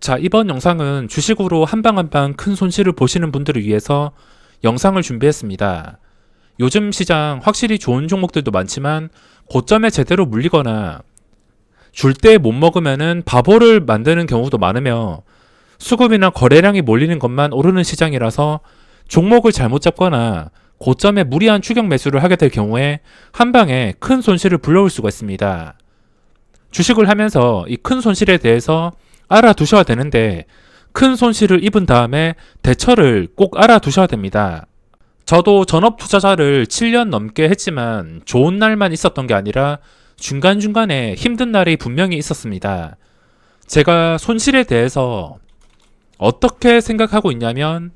자, 이번 영상은 주식으로 한방 한방 큰 손실을 보시는 분들을 위해서 영상을 준비했습니다. 요즘 시장 확실히 좋은 종목들도 많지만 고점에 제대로 물리거나 줄 때 못 먹으면은 바보를 만드는 경우도 많으며 수급이나 거래량이 몰리는 것만 오르는 시장이라서 종목을 잘못 잡거나 고점에 무리한 추격 매수를 하게 될 경우에 한방에 큰 손실을 불러올 수가 있습니다. 주식을 하면서 이 큰 손실에 대해서 알아두셔야 되는데 큰 손실을 입은 다음에 대처를 꼭 알아두셔야 됩니다. 저도 전업 투자자를 7년 넘게 했지만 좋은 날만 있었던 게 아니라 중간중간에 힘든 날이 분명히 있었습니다. 제가 손실에 대해서 어떻게 생각하고 있냐면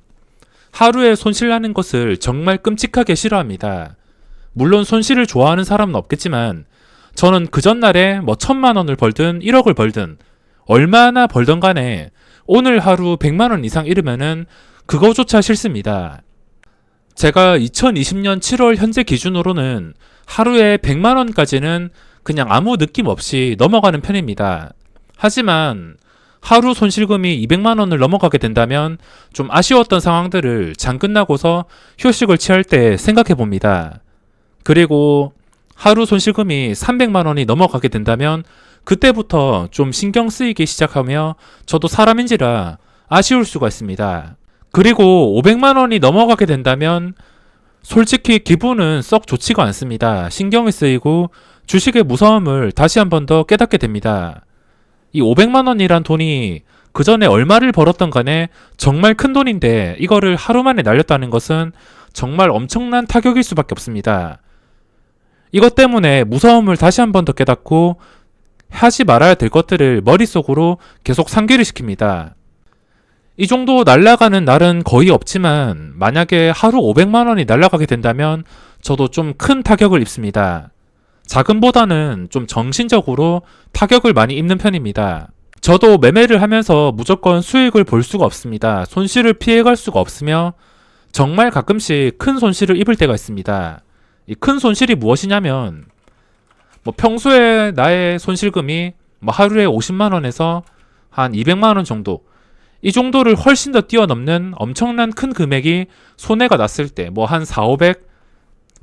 하루에 손실나는 것을 정말 끔찍하게 싫어합니다. 물론 손실을 좋아하는 사람은 없겠지만 저는 그 전날에 뭐 1,000만 원을 벌든 1억을 벌든 얼마나 벌던 간에 오늘 하루 100만 원 이상 잃으면은 그거조차 싫습니다. 제가 2020년 7월 현재 기준으로는 하루에 100만 원까지는 그냥 아무 느낌 없이 넘어가는 편입니다. 하지만 하루 손실금이 200만 원을 넘어가게 된다면 좀 아쉬웠던 상황들을 장 끝나고서 휴식을 취할 때 생각해 봅니다. 그리고 하루 손실금이 300만 원이 넘어가게 된다면 그때부터 좀 신경 쓰이기 시작하며 저도 사람인지라 아쉬울 수가 있습니다. 그리고 500만 원이 넘어가게 된다면 솔직히 기분은 썩 좋지가 않습니다. 신경이 쓰이고 주식의 무서움을 다시 한 번 더 깨닫게 됩니다. 이 500만 원이란 돈이 그 전에 얼마를 벌었던 간에 정말 큰 돈인데 이거를 하루 만에 날렸다는 것은 정말 엄청난 타격일 수밖에 없습니다. 이것 때문에 무서움을 다시 한 번 더 깨닫고 하지 말아야 될 것들을 머릿속으로 계속 상기를 시킵니다. 이 정도 날아가는 날은 거의 없지만 만약에 하루 500만 원이 날아가게 된다면 저도 좀 큰 타격을 입습니다. 자금보다는 좀 정신적으로 타격을 많이 입는 편입니다. 저도 매매를 하면서 무조건 수익을 볼 수가 없습니다. 손실을 피해갈 수가 없으며 정말 가끔씩 큰 손실을 입을 때가 있습니다. 이 큰 손실이 무엇이냐면 뭐 평소에 나의 손실금이 뭐 하루에 50만 원에서 한 200만 원 정도 이 정도를 훨씬 더 뛰어넘는 엄청난 큰 금액이 손해가 났을 때 뭐 한 4, 500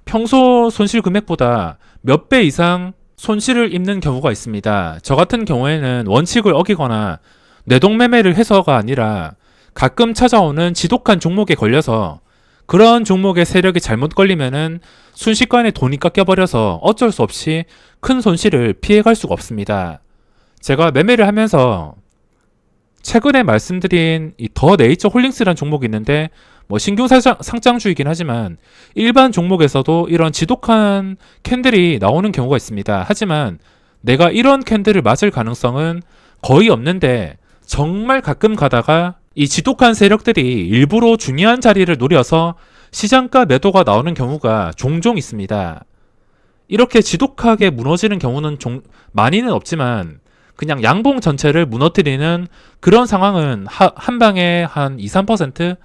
평소 손실 금액보다 몇 배 이상 손실을 입는 경우가 있습니다. 저 같은 경우에는 원칙을 어기거나 뇌동매매를 해서가 아니라 가끔 찾아오는 지독한 종목에 걸려서 그런 종목의 세력이 잘못 걸리면은 순식간에 돈이 깎여버려서 어쩔 수 없이 큰 손실을 피해갈 수가 없습니다. 제가 매매를 하면서 최근에 말씀드린 이 더 네이처 홀딩스라는 종목이 있는데 뭐 신규 상장주이긴 하지만 일반 종목에서도 이런 지독한 캔들이 나오는 경우가 있습니다. 하지만 내가 이런 캔들을 맞을 가능성은 거의 없는데 정말 가끔 가다가 이 지독한 세력들이 일부러 중요한 자리를 노려서 시장가 매도가 나오는 경우가 종종 있습니다. 이렇게 지독하게 무너지는 경우는 많이는 없지만 그냥 양봉 전체를 무너뜨리는 그런 상황은 한 방에 한 2, 3%,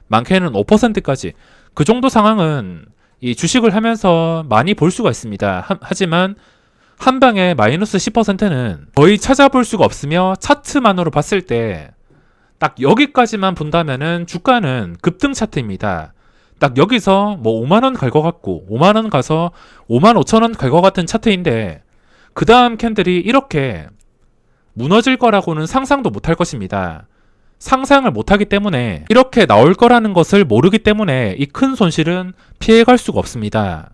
많게는 5%까지 그 정도 상황은 이 주식을 하면서 많이 볼 수가 있습니다. 하지만 한 방에 마이너스 10%는 거의 찾아볼 수가 없으며 차트만으로 봤을 때 딱 여기까지만 본다면은 주가는 급등 차트입니다. 딱 여기서 뭐 5만원 갈 것 같고 5만원 가서 5만 5천원 갈 것 같은 차트인데 그 다음 캔들이 이렇게 무너질 거라고는 상상도 못할 것입니다. 상상을 못하기 때문에 이렇게 나올 거라는 것을 모르기 때문에 이 큰 손실은 피해갈 수가 없습니다.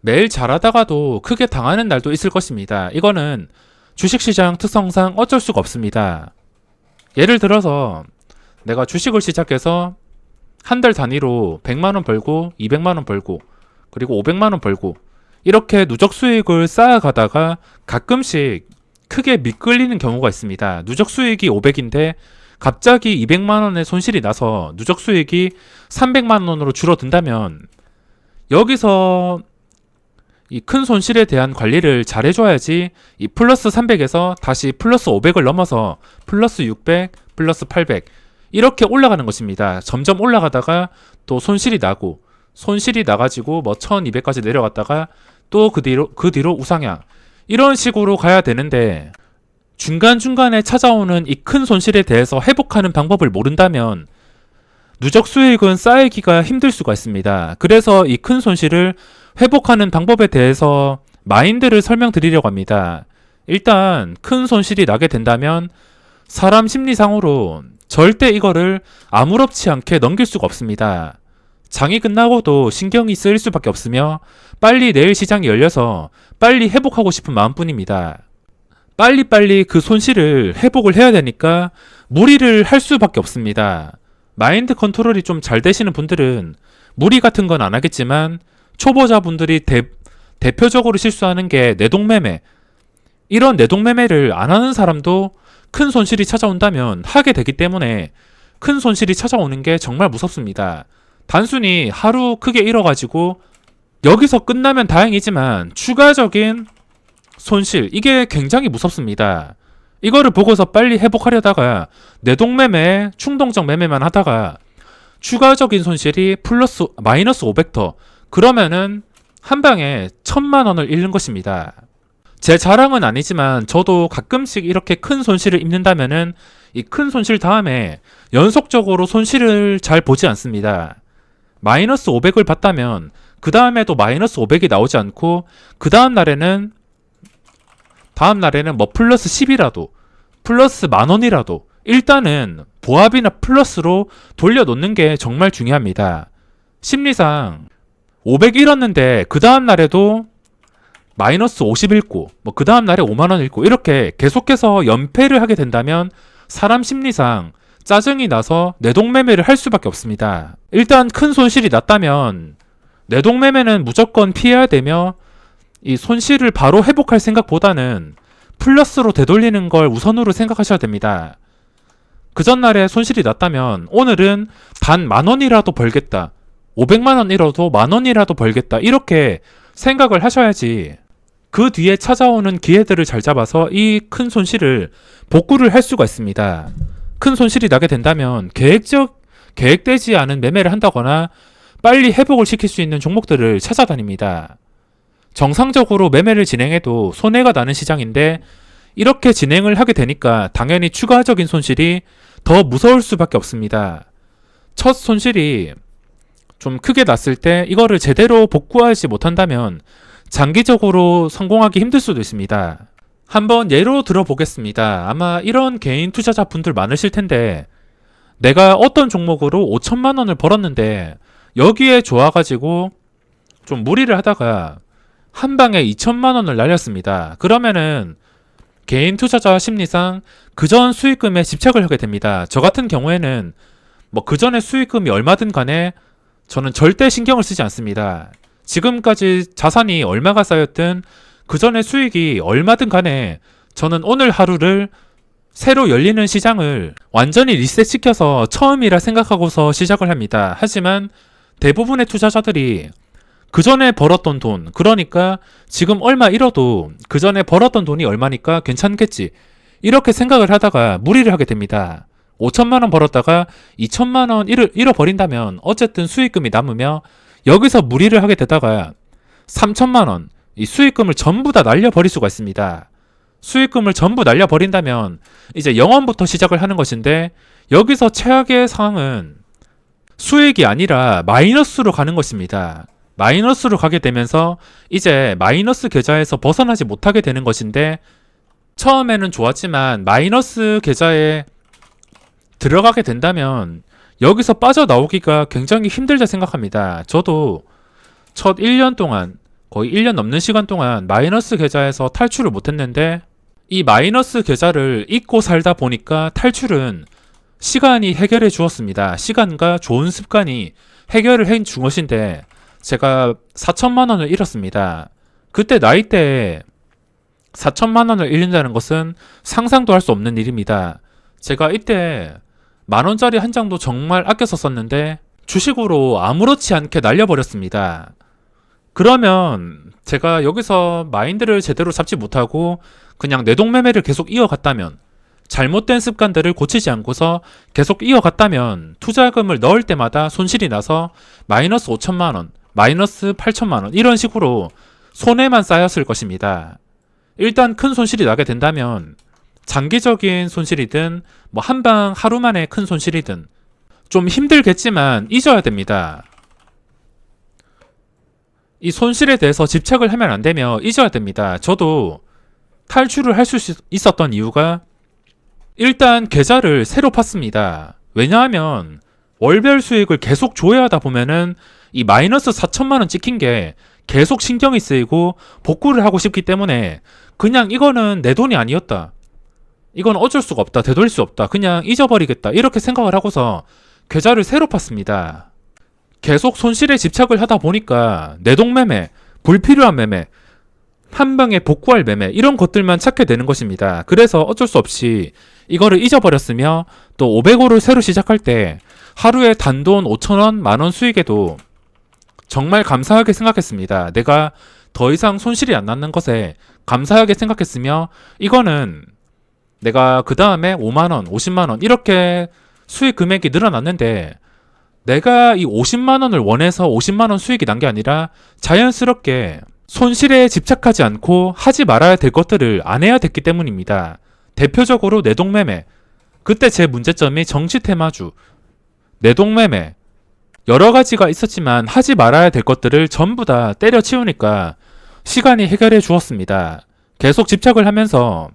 매일 잘하다가도 크게 당하는 날도 있을 것입니다. 이거는 주식시장 특성상 어쩔 수가 없습니다. 예를 들어서 내가 주식을 시작해서 한 달 단위로 100만원 벌고 200만원 벌고 그리고 500만원 벌고 이렇게 누적 수익을 쌓아가다가 가끔씩 크게 미끌리는 경우가 있습니다. 누적 수익이 500인데 갑자기 200만원의 손실이 나서 누적 수익이 300만원으로 줄어든다면 여기서 이 큰 손실에 대한 관리를 잘 해줘야지 이 플러스 300에서 다시 플러스 500을 넘어서 플러스 600, 플러스 800 이렇게 올라가는 것입니다. 점점 올라가다가 또 손실이 나가지고 뭐 1200까지 내려갔다가 또 그 뒤로 우상향 이런 식으로 가야 되는데 중간중간에 찾아오는 이 큰 손실에 대해서 회복하는 방법을 모른다면 누적 수익은 쌓이기가 힘들 수가 있습니다. 그래서 이 큰 손실을 회복하는 방법에 대해서 마인드를 설명드리려고 합니다. 일단 큰 손실이 나게 된다면 사람 심리상으로 절대 이거를 아무렇지 않게 넘길 수가 없습니다. 장이 끝나고도 신경이 쓰일 수밖에 없으며 빨리 내일 시장이 열려서 빨리 회복하고 싶은 마음뿐입니다. 빨리빨리 그 손실을 회복을 해야 되니까 무리를 할 수밖에 없습니다. 마인드 컨트롤이 좀 잘 되시는 분들은 무리 같은 건 안 하겠지만 초보자분들이 대표적으로 실수하는 게 내동매매. 이런 내동매매를 안 하는 사람도 큰 손실이 찾아온다면 하게 되기 때문에 큰 손실이 찾아오는 게 정말 무섭습니다. 단순히 하루 크게 잃어가지고 여기서 끝나면 다행이지만 추가적인 손실, 이게 굉장히 무섭습니다. 이거를 보고서 빨리 회복하려다가 내동매매, 충동적 매매만 하다가 추가적인 손실이 마이너스 500더, 그러면은 한 방에 1000만 원을 잃는 것입니다. 제 자랑은 아니지만 저도 가끔씩 이렇게 큰 손실을 입는다면은 이 큰 손실 다음에 연속적으로 손실을 잘 보지 않습니다. 마이너스 500을 봤다면 그 다음에도 마이너스 500이 나오지 않고 그 다음 날에는 뭐 플러스 10이라도 플러스 10,000원이라도 일단은 보합이나 플러스로 돌려놓는 게 정말 중요합니다. 심리상 500 잃었는데 그 다음 날에도 마이너스 50 잃고 뭐 그 다음 날에 50,000원 잃고 이렇게 계속해서 연패를 하게 된다면 사람 심리상 짜증이 나서 내동매매를 할 수밖에 없습니다. 일단 큰 손실이 났다면 내동매매는 무조건 피해야 되며 이 손실을 바로 회복할 생각보다는 플러스로 되돌리는 걸 우선으로 생각하셔야 됩니다. 그 전날에 손실이 났다면 오늘은 단 10,000원이라도 벌겠다. 500만 원 잃어도 10,000원이라도 벌겠다. 이렇게 생각을 하셔야지 그 뒤에 찾아오는 기회들을 잘 잡아서 이 큰 손실을 복구를 할 수가 있습니다. 큰 손실이 나게 된다면 계획되지 않은 매매를 한다거나 빨리 회복을 시킬 수 있는 종목들을 찾아다닙니다. 정상적으로 매매를 진행해도 손해가 나는 시장인데 이렇게 진행을 하게 되니까 당연히 추가적인 손실이 더 무서울 수밖에 없습니다. 첫 손실이 좀 크게 났을 때 이거를 제대로 복구하지 못한다면 장기적으로 성공하기 힘들 수도 있습니다. 한번 예로 들어보겠습니다. 아마 이런 개인 투자자분들 많으실 텐데 내가 어떤 종목으로 5천만 원을 벌었는데 여기에 좋아가지고 좀 무리를 하다가 한 방에 2천만 원을 날렸습니다. 그러면은 개인 투자자 심리상 그전 수익금에 집착을 하게 됩니다. 저 같은 경우에는 뭐 그전에 수익금이 얼마든 간에 저는 절대 신경을 쓰지 않습니다. 지금까지 자산이 얼마가 쌓였든 그전에 수익이 얼마든 간에 저는 오늘 하루를 새로 열리는 시장을 완전히 리셋시켜서 처음이라 생각하고서 시작을 합니다. 하지만 대부분의 투자자들이 그 전에 벌었던 돈, 그러니까 지금 얼마 잃어도 그 전에 벌었던 돈이 얼마니까 괜찮겠지, 이렇게 생각을 하다가 무리를 하게 됩니다. 5천만 원 벌었다가 2천만 원 잃어버린다면 어쨌든 수익금이 남으며 여기서 무리를 하게 되다가 3천만 원, 이 수익금을 전부 다 날려버릴 수가 있습니다. 수익금을 전부 날려버린다면 이제 0원부터 시작을 하는 것인데 여기서 최악의 상황은 수익이 아니라 마이너스로 가는 것입니다. 마이너스로 가게 되면서 이제 마이너스 계좌에서 벗어나지 못하게 되는 것인데 처음에는 좋았지만 마이너스 계좌에 들어가게 된다면 여기서 빠져나오기가 굉장히 힘들다 생각합니다. 저도 첫 1년 동안 거의 1년 넘는 시간 동안 마이너스 계좌에서 탈출을 못했는데 이 마이너스 계좌를 잊고 살다 보니까 탈출은 시간이 해결해 주었습니다. 시간과 좋은 습관이 해결을 해 준 것인데 제가 4천만 원을 잃었습니다. 그때 나이대에 4천만 원을 잃는다는 것은 상상도 할 수 없는 일입니다. 제가 이때 만원짜리 한 장도 정말 아껴서 썼는데 주식으로 아무렇지 않게 날려버렸습니다. 그러면 제가 여기서 마인드를 제대로 잡지 못하고 그냥 내동매매를 계속 이어갔다면, 잘못된 습관들을 고치지 않고서 계속 이어갔다면 투자금을 넣을 때마다 손실이 나서 마이너스 5천만 원, 마이너스 8천만 원 이런 식으로 손해만 쌓였을 것입니다. 일단 큰 손실이 나게 된다면 장기적인 손실이든 뭐 한방 하루 만에 큰 손실이든 좀 힘들겠지만 잊어야 됩니다. 이 손실에 대해서 집착을 하면 안 되며 잊어야 됩니다. 저도 탈출을 할 수 있었던 이유가 일단 계좌를 새로 팠습니다. 왜냐하면 월별 수익을 계속 조회하다 보면은 이 마이너스 4천만 원 찍힌 게 계속 신경이 쓰이고 복구를 하고 싶기 때문에 그냥 이거는 내 돈이 아니었다. 이건 어쩔 수가 없다. 되돌릴 수 없다. 그냥 잊어버리겠다. 이렇게 생각을 하고서 계좌를 새로 팠습니다. 계속 손실에 집착을 하다 보니까 내동매매, 불필요한 매매, 한 방에 복구할 매매 이런 것들만 찾게 되는 것입니다. 그래서 어쩔 수 없이 이거를 잊어버렸으며 또 500호를 새로 시작할 때 하루에 단돈 5,000원, 만원 수익에도 정말 감사하게 생각했습니다. 내가 더 이상 손실이 안 났는 것에 감사하게 생각했으며 이거는 내가 그 다음에 5만원, 50만원 이렇게 수익 금액이 늘어났는데 내가 이 50만원을 원해서 50만원 수익이 난 게 아니라 자연스럽게 손실에 집착하지 않고 하지 말아야 될 것들을 안 해야 됐기 때문입니다. 대표적으로 내동매매. 그때 제 문제점이 정치테마주, 내동매매 여러 가지가 있었지만 하지 말아야 될 것들을 전부 다 때려치우니까 시간이 해결해 주었습니다. 계속 집착을 하면서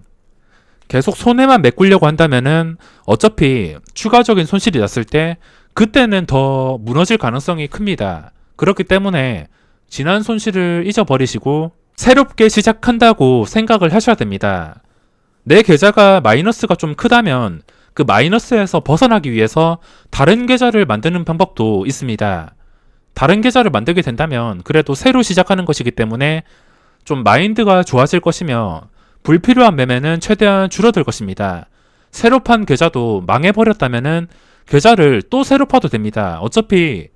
계속 손해만 메꾸려고 한다면은 어차피 추가적인 손실이 났을 때 그때는 더 무너질 가능성이 큽니다. 그렇기 때문에 지난 손실을 잊어버리시고 새롭게 시작한다고 생각을 하셔야 됩니다. 내 계좌가 마이너스가 좀 크다면 그 마이너스에서 벗어나기 위해서 다른 계좌를 만드는 방법도 있습니다. 다른 계좌를 만들게 된다면 그래도 새로 시작하는 것이기 때문에 좀 마인드가 좋아질 것이며 불필요한 매매는 최대한 줄어들 것입니다. 새로 판 계좌도 망해버렸다면은 계좌를 또 새로 파도 됩니다. 어차피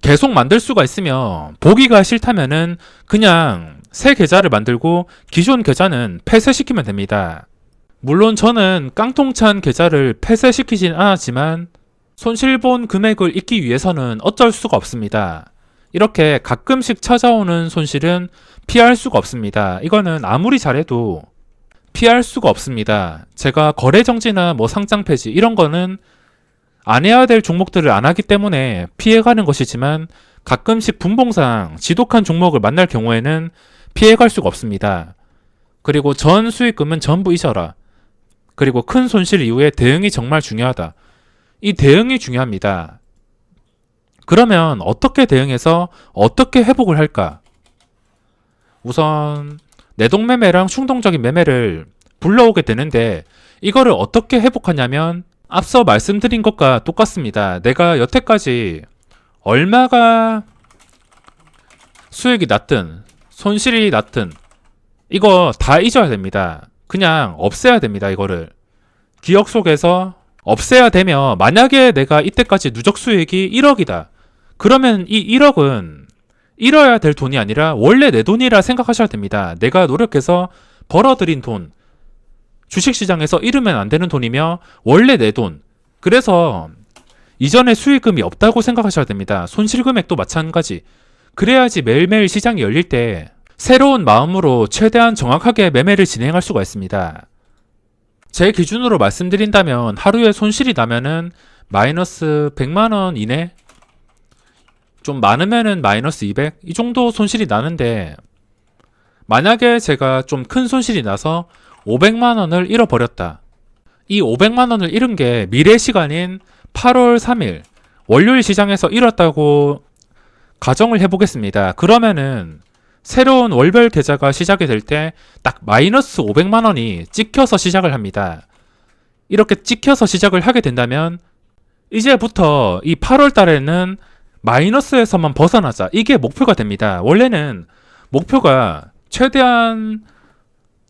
계속 만들 수가 있으며 보기가 싫다면은 그냥 새 계좌를 만들고 기존 계좌는 폐쇄시키면 됩니다. 물론 저는 깡통찬 계좌를 폐쇄시키진 않았지만 손실본 금액을 잊기 위해서는 어쩔 수가 없습니다. 이렇게 가끔씩 찾아오는 손실은 피할 수가 없습니다. 이거는 아무리 잘해도 피할 수가 없습니다. 제가 거래 정지나 뭐 상장 폐지 이런 거는 안 해야 될 종목들을 안 하기 때문에 피해가는 것이지만 가끔씩 분봉상 지독한 종목을 만날 경우에는 피해갈 수가 없습니다. 그리고 전 수익금은 전부 잊어라. 그리고 큰 손실 이후에 대응이 정말 중요하다. 이 대응이 중요합니다. 그러면 어떻게 대응해서 어떻게 회복을 할까? 우선 내동매매랑 충동적인 매매를 불러오게 되는데 이거를 어떻게 회복하냐면 앞서 말씀드린 것과 똑같습니다. 내가 여태까지 얼마가 수익이 났든 손실이 났든 이거 다 잊어야 됩니다. 그냥 없애야 됩니다. 이거를 기억 속에서 없애야 되며 만약에 내가 이때까지 누적 수익이 1억이다. 그러면 이 1억은 잃어야 될 돈이 아니라 원래 내 돈이라 생각하셔야 됩니다. 내가 노력해서 벌어들인 돈, 주식시장에서 잃으면 안 되는 돈이며 원래 내 돈. 그래서 이전에 수익금이 없다고 생각하셔야 됩니다. 손실금액도 마찬가지. 그래야지 매일매일 시장이 열릴 때 새로운 마음으로 최대한 정확하게 매매를 진행할 수가 있습니다. 제 기준으로 말씀드린다면 하루에 손실이 나면은 마이너스 100만원 이내? 좀 많으면은 마이너스 200? 이 정도 손실이 나는데 만약에 제가 좀 큰 손실이 나서 500만원을 잃어버렸다. 이 500만원을 잃은 게 미래 시간인 8월 3일 월요일 시장에서 잃었다고 가정을 해보겠습니다. 그러면은 새로운 월별 계좌가 시작이 될 때 딱 마이너스 500만원이 찍혀서 시작을 합니다. 이렇게 찍혀서 시작을 하게 된다면 이제부터 이 8월 달에는 마이너스에서만 벗어나자. 이게 목표가 됩니다. 원래는 목표가 최대한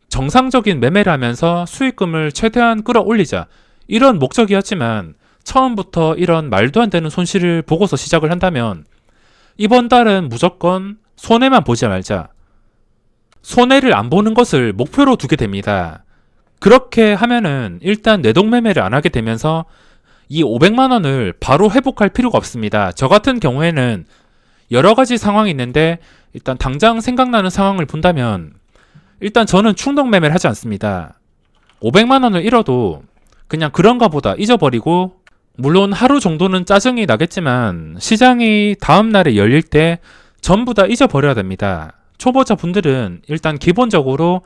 정상적인 매매를 하면서 수익금을 최대한 끌어올리자. 이런 목적이었지만 처음부터 이런 말도 안 되는 손실을 보고서 시작을 한다면 이번 달은 무조건 손해만 보지 말자. 손해를 안 보는 것을 목표로 두게 됩니다. 그렇게 하면은 일단 내동매매를 안 하게 되면서 이 500만원을 바로 회복할 필요가 없습니다. 저 같은 경우에는 여러 가지 상황이 있는데 일단 당장 생각나는 상황을 본다면 일단 저는 충동매매를 하지 않습니다. 500만 원을 잃어도 그냥 그런가 보다 잊어버리고, 물론 하루 정도는 짜증이 나겠지만 시장이 다음날에 열릴 때 전부 다 잊어버려야 됩니다. 초보자 분들은 일단 기본적으로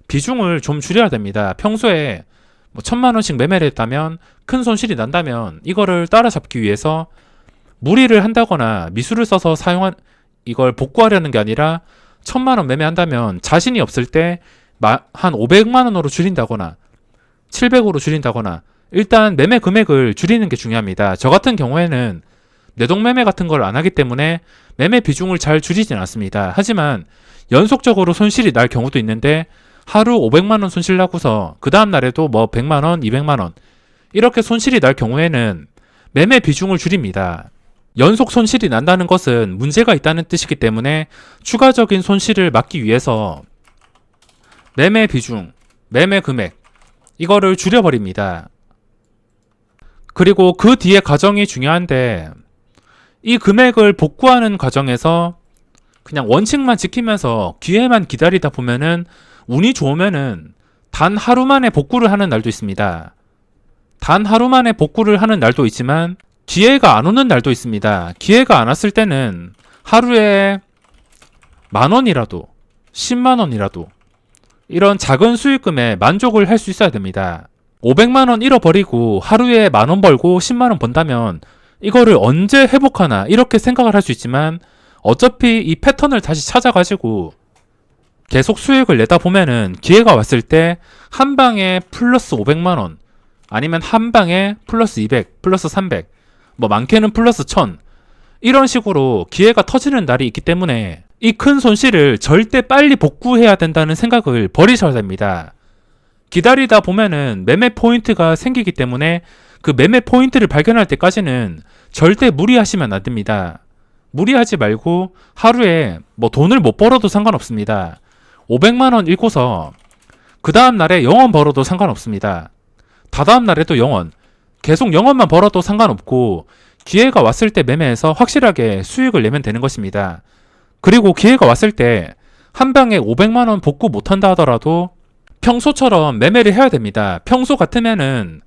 비중을 좀 줄여야 됩니다. 평소에 뭐 1000만 원씩 매매를 했다면, 큰 손실이 난다면 이거를 따라잡기 위해서 무리를 한다거나 미수를 써서 이걸 복구하려는 게 아니라 1000만 원 매매한다면 자신이 없을 때 한 500만 원으로 줄인다거나 700으로 줄인다거나 일단 매매 금액을 줄이는 게 중요합니다. 저 같은 경우에는 내동 매매 같은 걸 안 하기 때문에 매매 비중을 잘 줄이진 않습니다. 하지만 연속적으로 손실이 날 경우도 있는데, 하루 500만 원 손실 나고서 그 다음 날에도 뭐 100만 원, 200만 원 이렇게 손실이 날 경우에는 매매 비중을 줄입니다. 연속 손실이 난다는 것은 문제가 있다는 뜻이기 때문에 추가적인 손실을 막기 위해서 매매 비중, 매매 금액 이거를 줄여버립니다. 그리고 그 뒤에 과정이 중요한데, 이 금액을 복구하는 과정에서 그냥 원칙만 지키면서 기회만 기다리다 보면은 운이 좋으면은 단 하루 만에 복구를 하는 날도 있습니다. 단 하루 만에 복구를 하는 날도 있지만 기회가 안 오는 날도 있습니다. 기회가 안 왔을 때는 하루에 10,000원이라도 100,000원이라도 이런 작은 수익금에 만족을 할 수 있어야 됩니다. 500만 원 잃어버리고 하루에 10,000원 벌고 10만 원 번다면 이거를 언제 회복하나 이렇게 생각을 할 수 있지만, 어차피 이 패턴을 다시 찾아가지고 계속 수익을 내다 보면은 기회가 왔을 때 한 방에 플러스 500만 원, 아니면 한 방에 플러스 200, 플러스 300, 뭐 많게는 플러스 1000 이런 식으로 기회가 터지는 날이 있기 때문에 이 큰 손실을 절대 빨리 복구해야 된다는 생각을 버리셔야 됩니다. 기다리다 보면은 매매 포인트가 생기기 때문에 그 매매 포인트를 발견할 때까지는 절대 무리하시면 안 됩니다. 무리하지 말고 하루에 뭐 돈을 못 벌어도 상관없습니다. 500만 원 잃고서 그 다음 날에 0원 벌어도 상관없습니다. 다다음 날에도 0원, 계속 0원만 벌어도 상관없고, 기회가 왔을 때 매매해서 확실하게 수익을 내면 되는 것입니다. 그리고 기회가 왔을 때 한 방에 500만 원 복구 못한다 하더라도 평소처럼 매매를 해야 됩니다. 평소 같으면은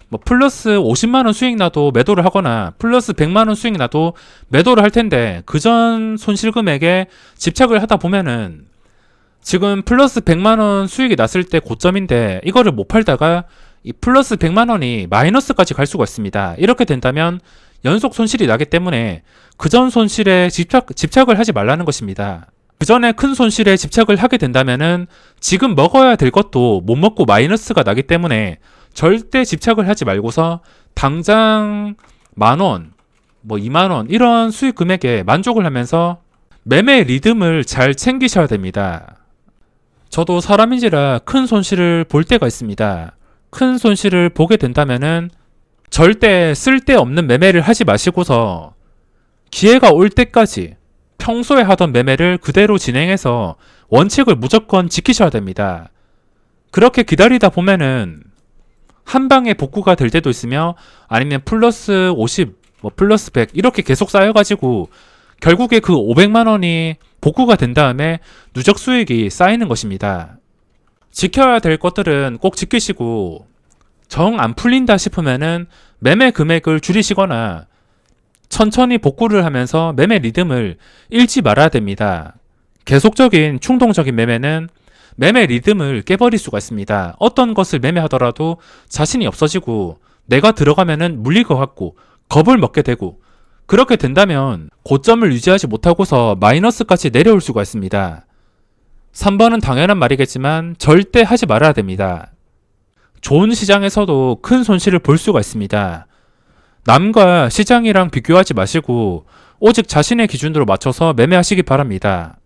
뭐 플러스 50만 원 수익 나도 매도를 하거나 플러스 100만 원 수익 나도 매도를 할 텐데, 그전 손실 금액에 집착을 하다 보면은 지금 플러스 100만 원 수익이 났을 때 고점인데 이거를 못 팔다가 이 플러스 100만 원이 마이너스까지 갈 수가 있습니다. 이렇게 된다면 연속 손실이 나기 때문에 그전 손실에 집착을 하지 말라는 것입니다. 그전에 큰 손실에 집착을 하게 된다면은 지금 먹어야 될 것도 못 먹고 마이너스가 나기 때문에 절대 집착을 하지 말고서 당장 10,000원, 뭐 20,000원 이런 수익 금액에 만족을 하면서 매매 리듬을 잘 챙기셔야 됩니다. 저도 사람인지라 큰 손실을 볼 때가 있습니다. 큰 손실을 보게 된다면은 절대 쓸데없는 매매를 하지 마시고서 기회가 올 때까지 평소에 하던 매매를 그대로 진행해서 원칙을 무조건 지키셔야 됩니다. 그렇게 기다리다 보면은 한 방에 복구가 될 때도 있으며, 아니면 플러스 50, 뭐 플러스 100 이렇게 계속 쌓여가지고 결국에 그 500만 원이 복구가 된 다음에 누적 수익이 쌓이는 것입니다. 지켜야 될 것들은 꼭 지키시고, 정 안 풀린다 싶으면은 매매 금액을 줄이시거나 천천히 복구를 하면서 매매 리듬을 잃지 말아야 됩니다. 계속적인 충동적인 매매는 매매 리듬을 깨버릴 수가 있습니다. 어떤 것을 매매하더라도 자신이 없어지고 내가 들어가면은 물릴 것 같고 겁을 먹게 되고, 그렇게 된다면 고점을 유지하지 못하고서 마이너스까지 내려올 수가 있습니다. 3번은 당연한 말이겠지만 절대 하지 말아야 됩니다. 좋은 시장에서도 큰 손실을 볼 수가 있습니다. 남과 시장이랑 비교하지 마시고 오직 자신의 기준으로 맞춰서 매매하시기 바랍니다.